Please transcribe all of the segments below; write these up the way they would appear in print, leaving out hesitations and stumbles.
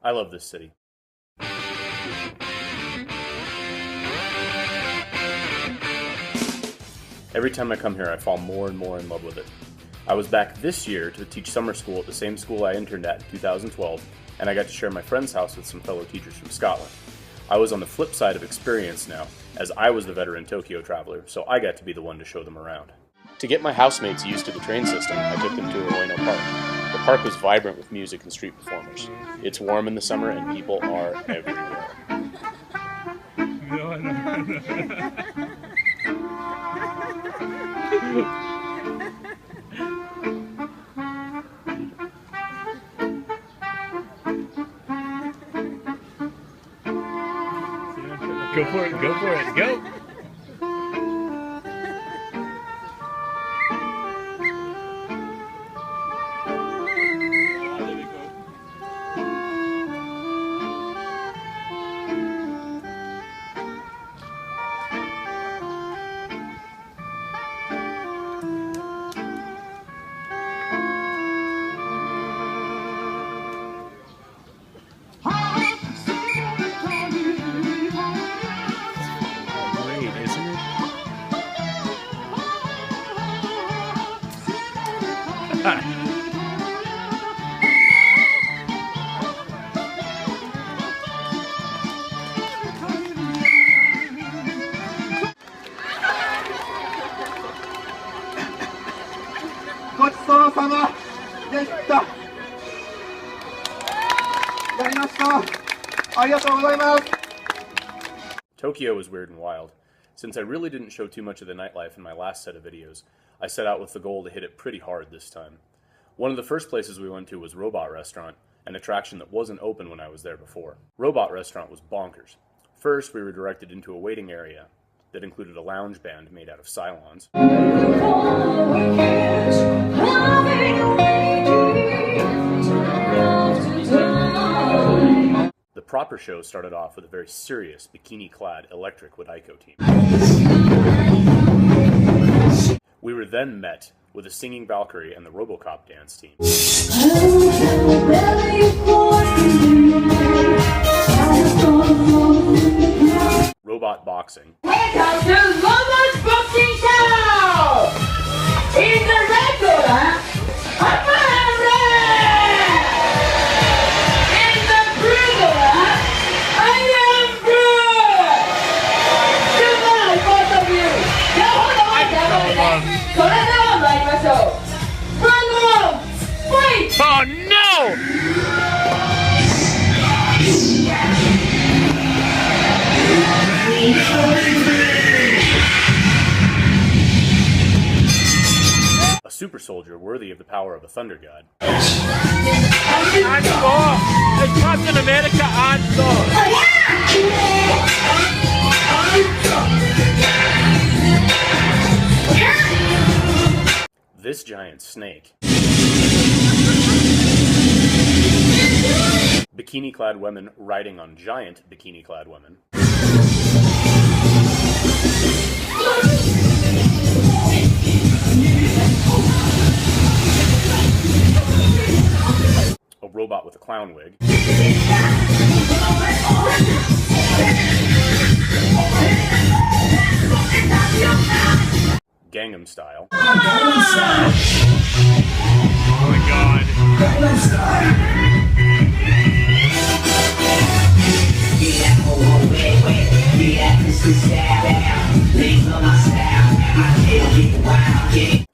I love this city. Every time I come here, I fall more and more in love with it. I was back this year to teach summer school at the same school I interned at in 2012, and I got to share my friend's house with some fellow teachers from Scotland. I was on the flip side of experience now, as I was the veteran Tokyo traveler, so I got to be the one to show them around. To get my housemates used to the train system, I took them to Ueno Park. The park was vibrant with music and street performers. It's warm in the summer and people are everywhere. Go for it, go for it, go! Tokyo was weird and wild. Since I really didn't show too much of the nightlife in my last set of videos, I set out with the goal to hit it pretty hard this time. One of the first places we went to was Robot Restaurant, an attraction that wasn't open when I was there before. Robot Restaurant was bonkers. First, we were directed into a waiting area that included a lounge band made out of Cylons. The proper show started off with a very serious, bikini-clad Electric Wadaiko team. We were then met with a singing Valkyrie and the Robocop dance team. Robot boxing. Welcome to Robot Boxing Show! In the regular, in the regular, I am good! Goodbye, both of you! Fight! Oh no! A super soldier worthy of the power of a thunder god. It's Captain America and Thor! This giant snake. Bikini-clad women riding on giant bikini-clad women. A robot with a clown wig. Gangnam Style. Oh my god.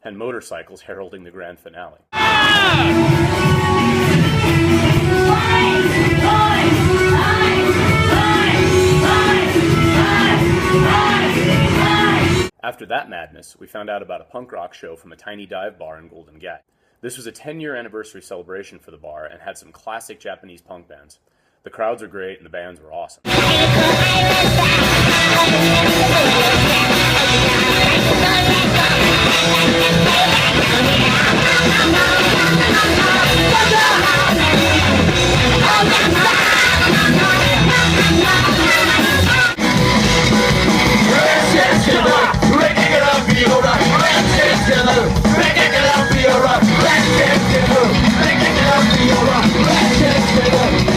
And motorcycles heralding the grand finale. After that madness, we found out about a punk rock show from a tiny dive bar in Golden Gate. This was a 10-year anniversary celebration for the bar and had some classic Japanese punk bands. The crowds were great and the bands were awesome.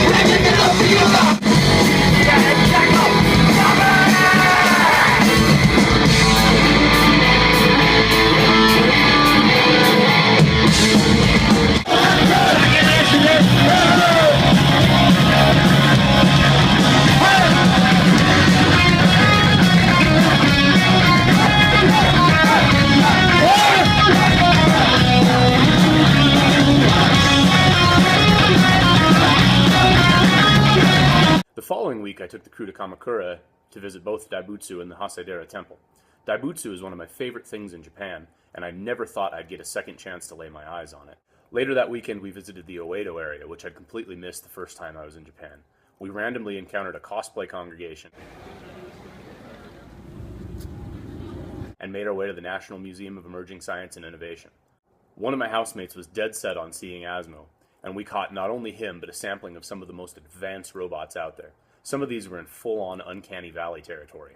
Let's following week, I took the crew to Kamakura to visit both Daibutsu and the Hasedera Temple. Daibutsu is one of my favorite things in Japan, and I never thought I'd get a second chance to lay my eyes on it. Later that weekend, we visited the Oedo area, which I'd completely missed the first time I was in Japan. We randomly encountered a cosplay congregation and made our way to the National Museum of Emerging Science and Innovation. One of my housemates was dead set on seeing Asmo, and we caught not only him, but a sampling of some of the most advanced robots out there. Some of these were in full-on Uncanny Valley territory.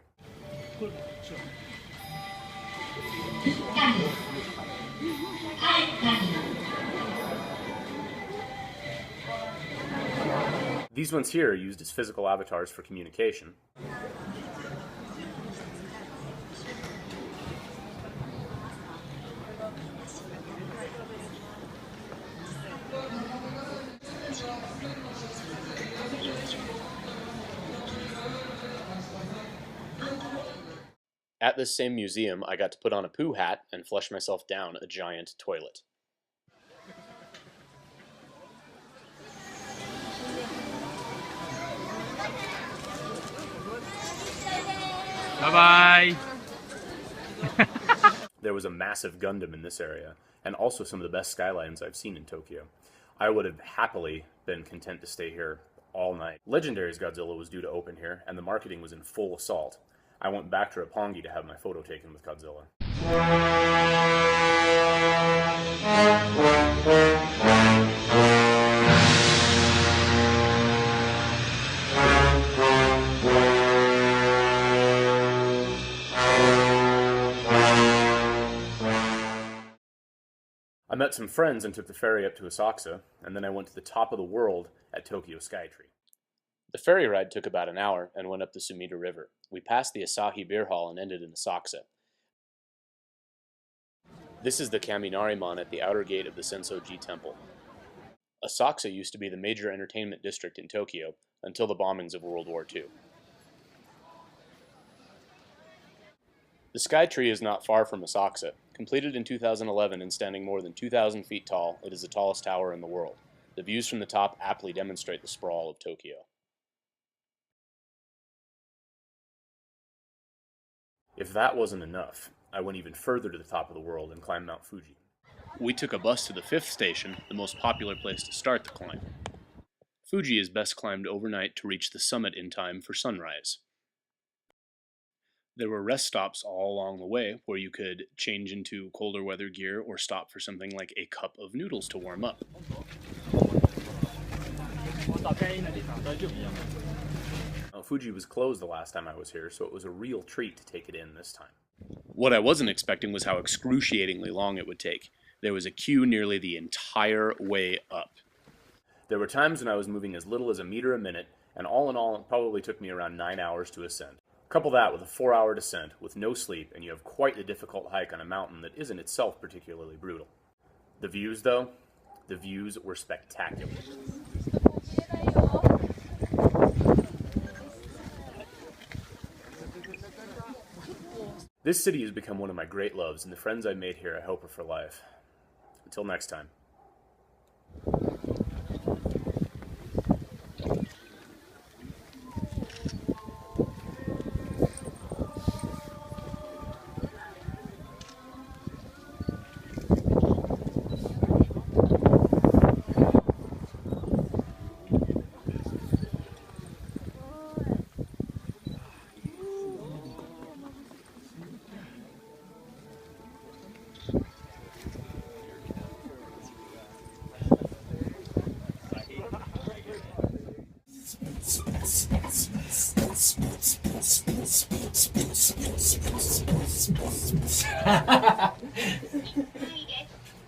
These ones here are used as physical avatars for communication. At this same museum, I got to put on a poo hat and flush myself down a giant toilet. Bye-bye. There was a massive Gundam in this area, and also some of the best skylines I've seen in Tokyo. I would have happily been content to stay here all night. Legendary's Godzilla was due to open here, and the marketing was in full assault. I went back to Roppongi to have my photo taken with Godzilla. I met some friends and took the ferry up to Asakusa, and then I went to the top of the world at Tokyo Skytree. The ferry ride took about an hour and went up the Sumida River. We passed the Asahi Beer Hall and ended in Asakusa. This is the Kaminari-mon at the outer gate of the Sensoji Temple. Asakusa used to be the major entertainment district in Tokyo until the bombings of World War II. The Skytree is not far from Asakusa. Completed in 2011 and standing more than 2,000 feet tall, it is the tallest tower in the world. The views from the top aptly demonstrate the sprawl of Tokyo. If that wasn't enough, I went even further to the top of the world and climbed Mount Fuji. We took a bus to the 5th station, the most popular place to start the climb. Fuji is best climbed overnight to reach the summit in time for sunrise. There were rest stops all along the way where you could change into colder weather gear or stop for something like a cup of noodles to warm up. Fuji was closed the last time I was here, so it was a real treat to take it in this time. What I wasn't expecting was how excruciatingly long it would take. There was a queue nearly the entire way up. There were times when I was moving as little as a meter a minute, and all in all, it probably took me around 9 hours to ascend. Couple that with a 4-hour descent with no sleep, and you have quite a difficult hike on a mountain that isn't itself particularly brutal. The views, though? The views were spectacular. This city has become one of my great loves, and the friends I made here I hope are for life. Until next time.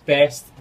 Best